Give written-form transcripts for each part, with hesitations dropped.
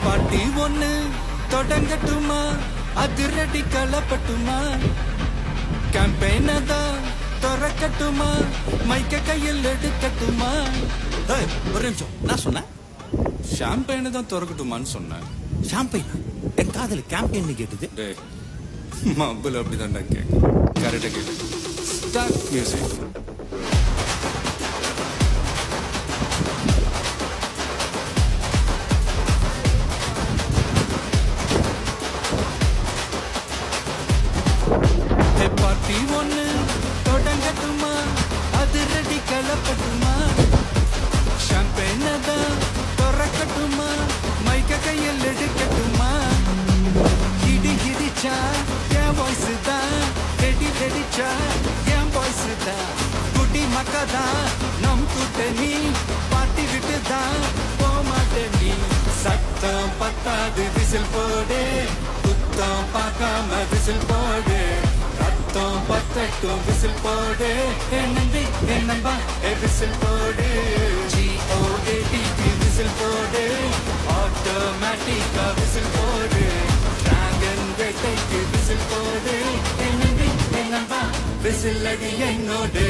பாட்டி ஒண்ணு தொடங்கட்டுமா, அதிரடி களப்பட்டுமா, கேம்பெயின தான் திறக்கட்டுமா, மைக்க கையில் எடுக்கட்டுமா. ஒரு நிமிஷம், நான் சொன்னேன் ஷாம்பெயின தான் திறக்கட்டுமான்னு சொன்னேன். ஷாம்பெயின். என் காதல் கேம்பெயின் கேட்டது. மம்புல அப்படிதான்டா கேட்க. கரெக்டா கேட்டு ஸ்டார்ட் மியூசிக். பார்ட்டி ஒண்ணு தொடங்கட்டுமா, அதிரடி களப்பட்டுமா, ஷாம்பெயின தான் திறக்கட்டுமா, மைக்க கையில் எடுக்கட்டுமா. இடி இடிச்சா என் வாய்ஸ் தான், வெடி வெடிச்சா என் வாய்ஸ் தான், குடி மக்கதான் நம் கூட்டணி, பாட்டி விட்டு தான் போமாட்டேன் நீ. சத்தம் பத்தாது விசில் போடு, குத்தம் பார்க்காம விசில் போடு, ரத்தம் பத்தட்டும் விசில் போடு, என் நம்பி என் நம்பா விசில் போடு, GOATP விசில் போடு, ஆட்டோமேட்டிக்கா விசில் போடு, டிராகன் வேட்டைக்கு விசில் போடு, என் நம்பி என் நம்பா விசில் அடி என்னோடு.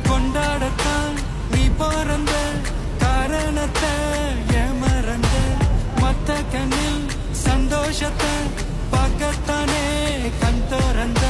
கொண்டாடத்தான் நீ பிறந்த காரணத்தை ஏமறந்த, மத்த கண்ணில் சந்தோஷத்தை பார்க்கத்தானே கண் திறந்த,